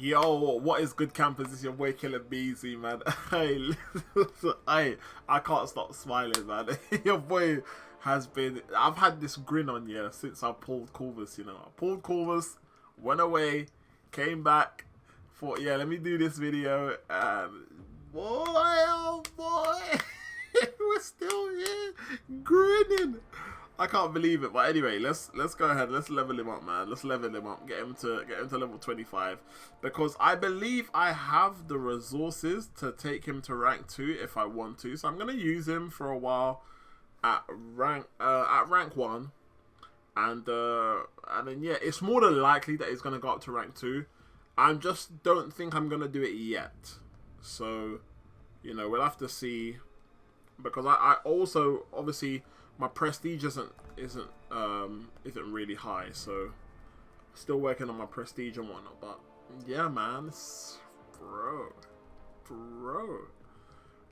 Yo, what is good, campers? It's your boy Killer Beezy, man. I can't stop smiling, man. Your boy has been... I've had this grin on you since I pulled Corvus, you know. I pulled Corvus, went away, came back, thought, yeah, let me do this video, and boy, oh boy, we're still here, grinning. I can't believe it, but anyway, let's go ahead. Let's level him up, man. Let's level him up. Get him to level 25, because I believe I have the resources to take him to rank 2 if I want to. So I'm gonna use him for a while at rank 1, and then yeah, it's more than likely that he's gonna go up to rank 2. I just don't think I'm gonna do it yet. So, you know, we'll have to see, because I also obviously. My prestige isn't really high, so still working on my prestige and whatnot. But yeah, man,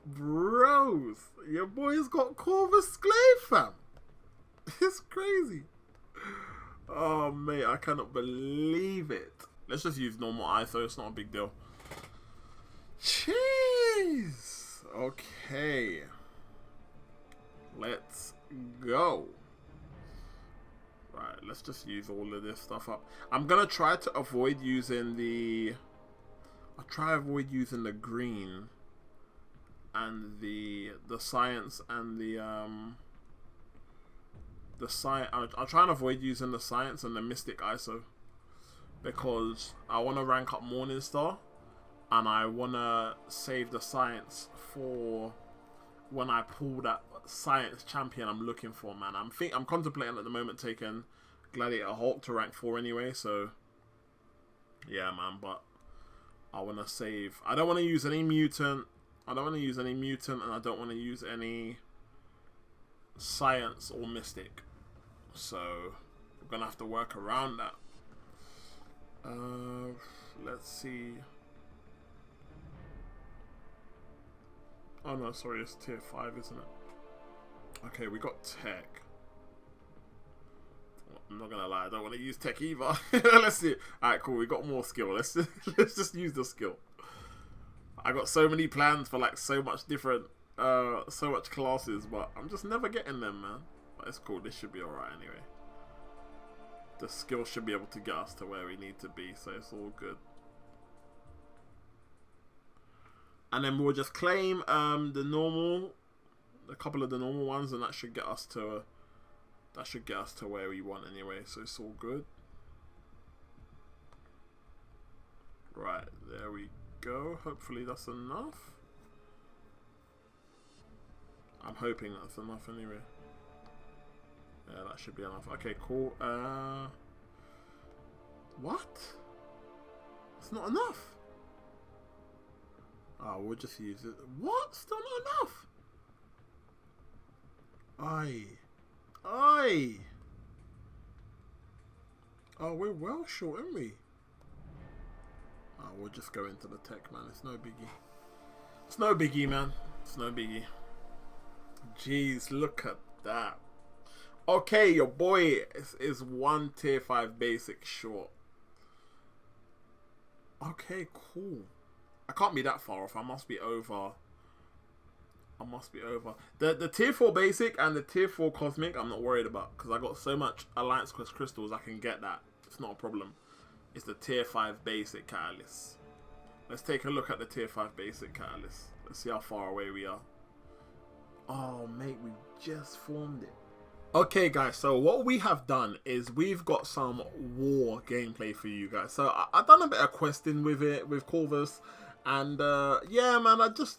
bros, your boy's got Corvus Glaive, fam. It's crazy. Oh mate, I cannot believe it. Let's just use normal ISO. It's not a big deal. Jeez. Okay. Let's go. Right, let's just use all of this stuff up. I'm gonna try to avoid using the green and the science and I'll try and avoid using the science and the mystic ISO, because I want to rank up Morning Star and I want to save the science for when I pull that science champion I'm looking for, man. I'm contemplating at the moment taking Gladiator Hulk to rank 4 anyway, so yeah, man. But I want to save. I don't want to use any mutant. And I don't want to use any science or mystic. So we're gonna have to work around that. Let's see. Oh no, sorry, it's tier 5, isn't it? Okay, we got tech. I'm not gonna lie, I don't want to use tech either. Let's see. Alright, cool, we got more skill. Let's just use the skill. I got so many plans for like so much different so much classes, but I'm just never getting them, man. But it's cool, this should be alright anyway. The skill should be able to get us to where we need to be, so it's all good. And then we'll just claim a couple of the normal ones, and that should get us to where we want anyway. So it's all good. Right, there we go. Hopefully that's enough. I'm hoping that's enough anyway. Yeah, that should be enough. Okay, cool. What? It's not enough. Oh, we'll just use it. What? Still not enough? Aye. Oh, we're well short, aren't we? Oh, we'll just go into the tech, man. It's no biggie. It's no biggie, man. It's no biggie. Jeez, look at that. Okay, your boy is 1 tier 5 basic short. Okay, cool. I can't be that far off. I must be over. The tier 4 basic and the tier 4 cosmic I'm not worried about, because I got so much Alliance Quest crystals I can get that. It's not a problem. It's the tier 5 basic catalyst. Let's take a look at the tier 5 basic catalyst. Let's see how far away we are. Oh mate, we just formed it. Okay guys, so what we have done is we've got some war gameplay for you guys. So I've done a bit of questing with it, with Corvus, and yeah man, I just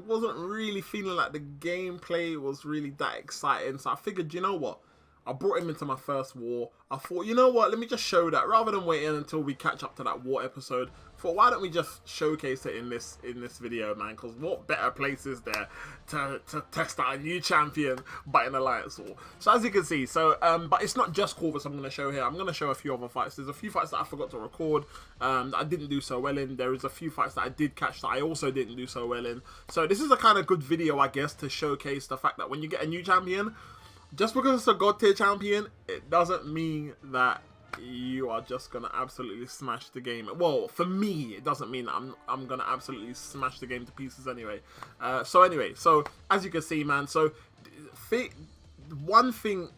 wasn't really feeling like the gameplay was really that exciting. So I figured, you know what? I brought him into my first war. I thought, you know what? Let me just show that rather than waiting until we catch up to that war episode. I thought, why don't we just showcase it in this video, man? Because what better place is there to test out a new champion but in Alliance War? So as you can see, but it's not just Corvus I'm going to show here. I'm going to show a few other fights. There's a few fights that I forgot to record that I didn't do so well in. There is a few fights that I did catch that I also didn't do so well in. So this is a kind of good video, I guess, to showcase the fact that when you get a new champion, just because it's a god tier champion, it doesn't mean that you are just gonna absolutely smash the game. Well, for me, it doesn't mean that I'm gonna absolutely smash the game to pieces anyway. So as you can see, man. So one thing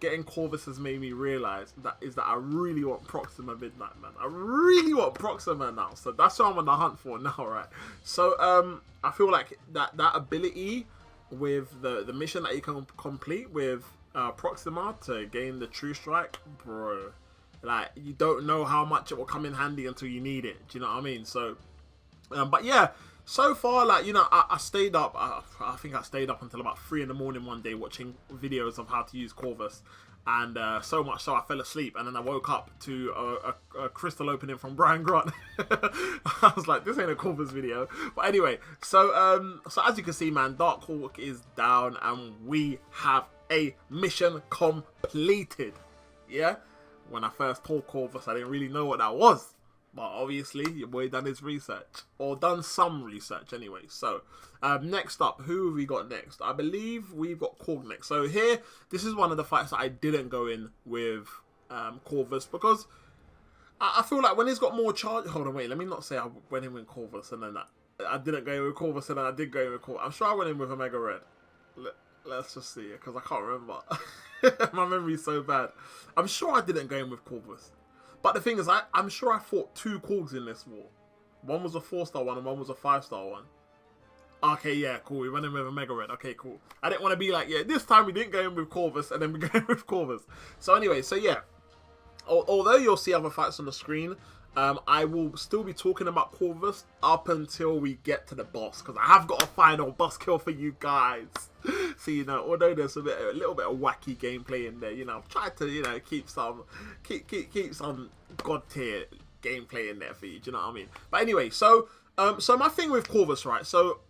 getting Corvus has made me realize is that I really want Proxima Midnight, man. I really want Proxima now. So that's what I'm on the hunt for now, right? So I feel like that ability with the mission that you can complete with Proxima to gain the True Strike, bro. Like, you don't know how much it will come in handy until you need it. Do you know what I mean? So, but yeah, so far, like, you know, I stayed up. I think I stayed up until about 3 in the morning one day watching videos of how to use Corvus. And so much so I fell asleep. And then I woke up to a crystal opening from Brian Grant. I was like, this ain't a Corvus video. But anyway, so as you can see, man, Dark Hawk is down. And we have a mission completed. Yeah? When I first told Corvus, I didn't really know what that was. But obviously, your boy done his research. Or done some research anyway. So, next up, who have we got next? I believe we've got Korg next. So here, this is one of the fights that I didn't go in with Corvus. Because I feel like when he's got more charge... Hold on, wait. Let me not say I went in with Corvus and then that. I didn't go in with Corvus and then I did go in with Corvus. I'm sure I went in with a Mega Red. Let's just see it, because I can't remember. My memory's so bad. I'm sure I didn't go in with Corvus. But the thing is, I'm sure I fought 2 Korgs in this war. One was a 4-star one and one was a 5-star one. Okay, yeah, cool. We went in with a Mega Red. Okay, cool. I didn't want to be like, yeah, this time we didn't go in with Corvus and then we go in with Corvus. So anyway, so yeah. Although you'll see other fights on the screen, I will still be talking about Corvus up until we get to the boss, because I have got a final boss kill for you guys. So, you know, although there's a little bit of wacky gameplay in there, you know, I've tried to, you know, keep some god tier gameplay in there for you. Do you know what I mean? But anyway, so my thing with Corvus, right? So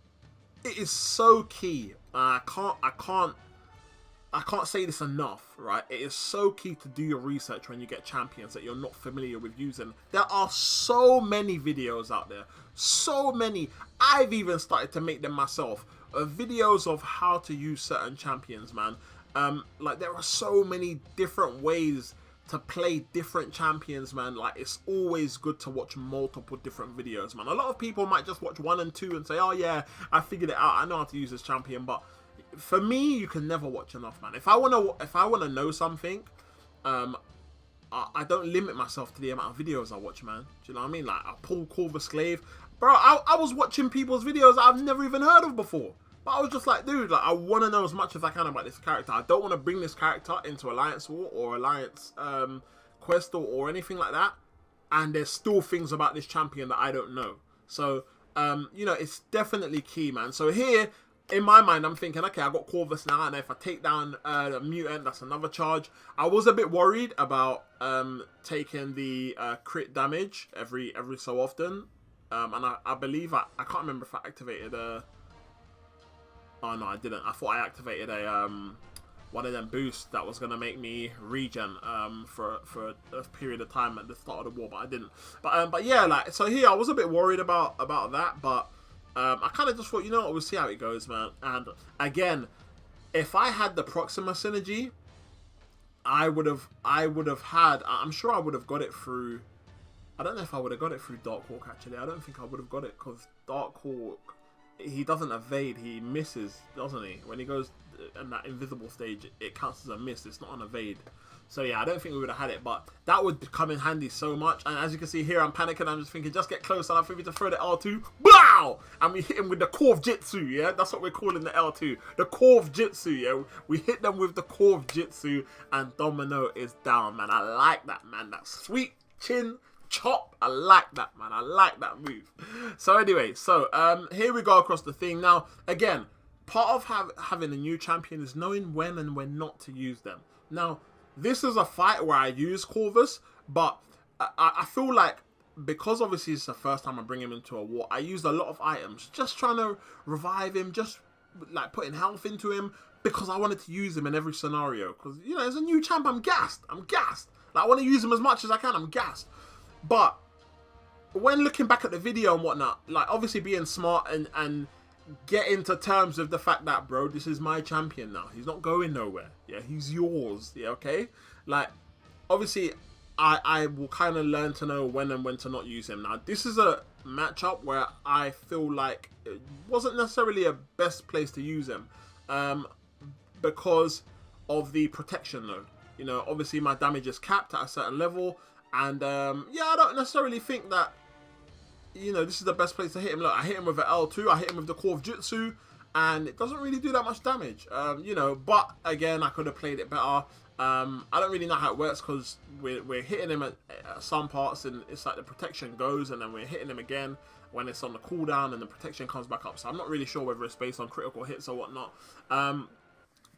it is so key. I can't say this enough, right? It is so key to do your research when you get champions that you're not familiar with using. There are so many videos out there. So many. I've even started to make them myself. Videos of how to use certain champions, man. Like, there are so many different ways to play different champions, man. Like, it's always good to watch multiple different videos, man. A lot of people might just watch 1 and 2 and say, oh yeah, I figured it out. I know how to use this champion, but for me, you can never watch enough, man. If I wanna know something, I don't limit myself to the amount of videos I watch, man. Do you know what I mean? Like, I pull Corvus Glaive, bro. I was watching people's videos that I've never even heard of before, but I was just like, dude, like, I want to know as much as I can about this character. I don't want to bring this character into Alliance War or Alliance Quest or anything like that, and there's still things about this champion that I don't know. So, you know, it's definitely key, man. So here, in my mind, I'm thinking, okay, I got Corvus now, and if I take down the mutant, that's another charge. I was a bit worried about taking the crit damage every so often, and I believe I can't remember if I activated a. Oh no, I didn't. I thought I activated a one of them boosts that was gonna make me regen for a period of time at the start of the war, but I didn't. But yeah, like, so here I was a bit worried about that, but. I kind of just thought, you know what, we'll see how it goes, man. And again, if I had the Proxima synergy, I would have had, I'm sure I would have got it through, I don't know if I would have got it through Dark Hawk, actually. I don't think I would have got it, because Dark Hawk, he doesn't evade, he misses, doesn't he? When he goes in that invisible stage, it counts as a miss, it's not an evade. So yeah, I don't think we would have had it, but that would come in handy so much. And as you can see here, I'm panicking. I'm just thinking, just get close, and I'm thinking to throw the L2. Blow! And we hit him with the Corv Jitsu, yeah? That's what we're calling the L2. The Corv Jitsu, yeah? We hit them with the Corv Jitsu, and Domino is down, man. I like that, man. That sweet chin chop. I like that, man. I like that move. So anyway, so here we go across the thing. Now, again, part of having a new champion is knowing when and when not to use them. Now, this is a fight where I use Corvus, but I feel like, because obviously it's the first time I bring him into a war, I used a lot of items, just trying to revive him, just like putting health into him, because I wanted to use him in every scenario. Because, you know, as a new champ, I'm gassed. Like, I want to use him as much as I can. I'm gassed. But when looking back at the video and whatnot, like, obviously being smart and getting to terms with the fact that, bro, this is my champion now. He's not going nowhere. Yeah, he's yours. Yeah, okay? Like, obviously, I will kind of learn to know when and when to not use him. Now, this is a matchup where I feel like it wasn't necessarily a best place to use him, because of the protection node. You know, obviously my damage is capped at a certain level, and yeah, I don't necessarily think that, you know, this is the best place to hit him. Look, I hit him with an L2, I hit him with the Core of Jutsu, and it doesn't really do that much damage. You know, but again, I could have played it better. I don't really know how it works, because we're hitting him at some parts, and it's like the protection goes, and then we're hitting him again when it's on the cooldown, and the protection comes back up. So I'm not really sure whether it's based on critical hits or whatnot.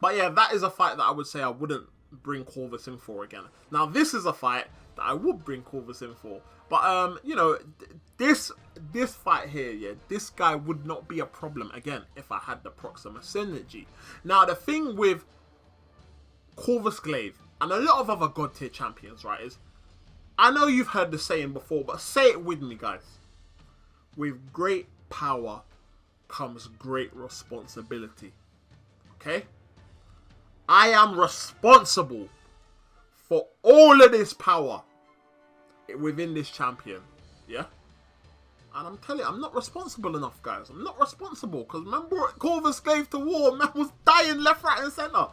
But yeah, that is a fight that I would say I wouldn't bring Corvus in for again. Now, this is a fight that I would bring Corvus in for. But, you know, this fight here, yeah, this guy would not be a problem, again, if I had the Proxima Synergy. Now, the thing with Corvus Glaive and a lot of other god tier champions, right, is, I know you've heard the saying before, but say it with me, guys. With great power comes great responsibility. Okay? I am responsible for all of this power within this champion. Yeah? And I'm telling you, I'm not responsible enough, guys. I'm not responsible. Because remember, Corvus Glaive to war, man was dying left, right, and centre.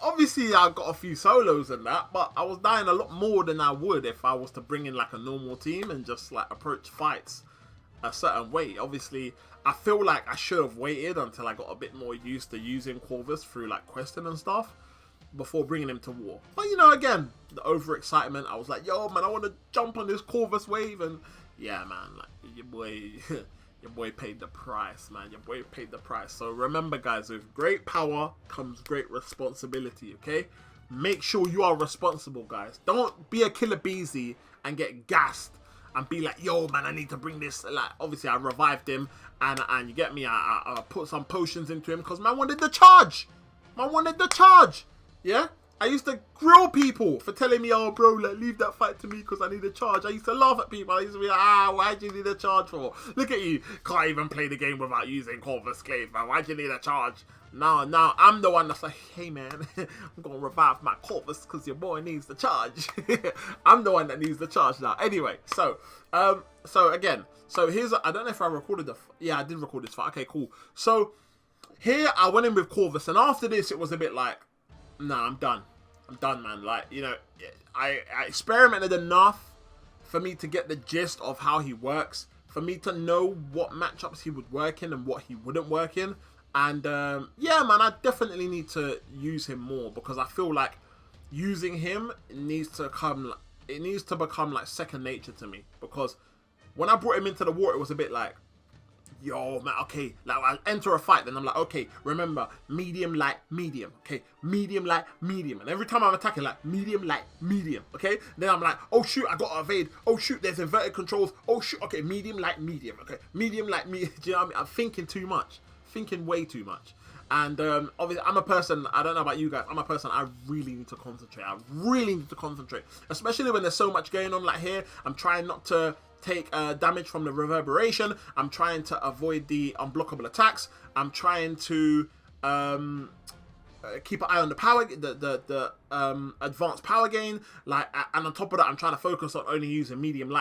Obviously, I got a few solos and that, but I was dying a lot more than I would if I was to bring in like a normal team and just like approach fights a certain way. Obviously, I feel like I should have waited until I got a bit more used to using Corvus through like questing and stuff before bringing him to war. But you know, again, the overexcitement, I was like, yo man, I want to jump on this Corvus wave, and yeah man, like your boy paid the price, man. Your boy paid the price. So remember, guys, with great power comes great responsibility, okay? Make sure you are responsible, guys. Don't be a killer Beezy and get gassed and be like, yo, man, I need to bring this. Like, obviously, I revived him, and you get me, I put some potions into him because man wanted the charge. Man wanted the charge, yeah? I used to grill people for telling me, oh, bro, like, leave that fight to me because I need a charge. I used to laugh at people. I used to be like, why'd you need a charge for? Look at you. Can't even play the game without using Corvus Glaive, man. Why'd you need a charge? Now, I'm the one that's like, hey, man, I'm going to revive my Corvus because your boy needs the charge. I'm the one that needs the charge now. Anyway, so again, so here's, I don't know if I recorded yeah, I did record this fight. Okay, cool. So here I went in with Corvus, and after this, it was a bit like, nah, I'm done. I'm done, man. Like, you know, I experimented enough for me to get the gist of how he works, for me to know what matchups he would work in and what he wouldn't work in. And, yeah, man, I definitely need to use him more, because I feel like using him needs to become, like, second nature to me. Because when I brought him into the war, it was a bit like, yo, man, okay, like, I enter a fight, then I'm like, okay, remember, medium, light, medium, okay, medium, light, medium, and every time I'm attacking, like, medium, light, medium, okay, then I'm like, oh, shoot, I gotta evade, oh, shoot, there's inverted controls, oh, shoot, okay, medium, light, medium, okay, medium, light, medium, do you know what I mean? I'm thinking too much, thinking way too much, and, obviously, I'm a person, I don't know about you guys, I'm a person, I really need to concentrate, especially when there's so much going on, like here, I'm trying not to take damage from the reverberation. I'm trying to avoid the unblockable attacks. I'm trying to keep an eye on the power, the advanced power gain. Like, and on top of that, I'm trying to focus on only using medium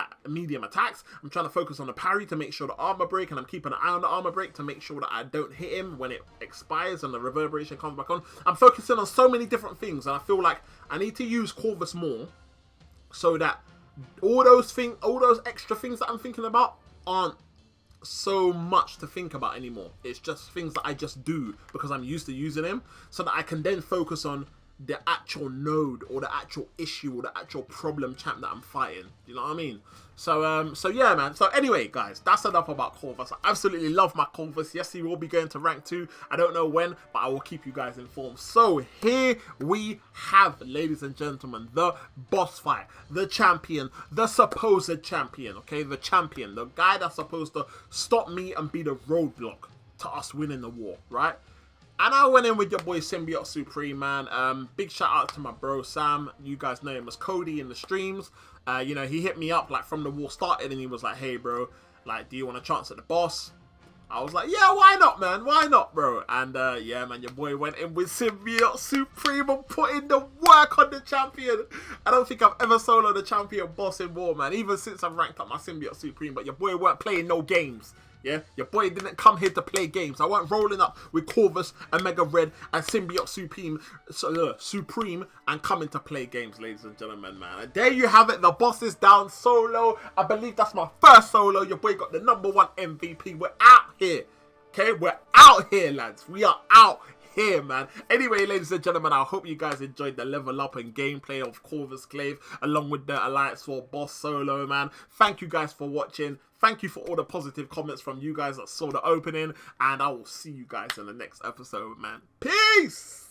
attacks. I'm trying to focus on the parry to make sure the armor break, and I'm keeping an eye on the armor break to make sure that I don't hit him when it expires and the reverberation comes back on. I'm focusing on so many different things, and I feel like I need to use Corvus more so that all those extra things that I'm thinking about aren't so much to think about anymore. It's just things that I just do because I'm used to using him, so that I can then focus on the actual node or the actual issue or the actual problem champ that I'm fighting. You know what I mean? So yeah, man. So anyway, guys, that's enough about Corvus. I absolutely love my Corvus. Yes, he will be going to rank 2. I don't know when, but I will keep you guys informed. So here we have, ladies and gentlemen, the boss fight, the champion, the supposed champion, okay? The champion, the guy that's supposed to stop me and be the roadblock to us winning the war, right? And I went in with your boy Symbiote Supreme, man. Big shout out to my bro Sam. You guys know him as Cody in the streams. You know, he hit me up like from the war started, and he was like, hey bro, like, do you want a chance at the boss? I was like, yeah, why not, man? Why not, bro? And yeah, man, your boy went in with Symbiote Supreme and put in the work on the champion. I don't think I've ever soloed the champion boss in War, man, even since I've ranked up my Symbiote Supreme. But your boy weren't playing no games. Yeah, your boy didn't come here to play games. I weren't rolling up with Corvus and Mega Red and Symbiote Supreme and coming to play games, ladies and gentlemen, man. And there you have it. The boss is down solo. I believe that's my first solo. Your boy got the #1 MVP. We're out here. Okay, we're out here, lads. We are out here, man. Anyway, ladies and gentlemen, I hope you guys enjoyed the level up and gameplay of Corvus Glaive along with the Alliance 4 boss solo, man. Thank you guys for watching. Thank you for all the positive comments from you guys that saw the opening. And I will see you guys in the next episode, man. Peace!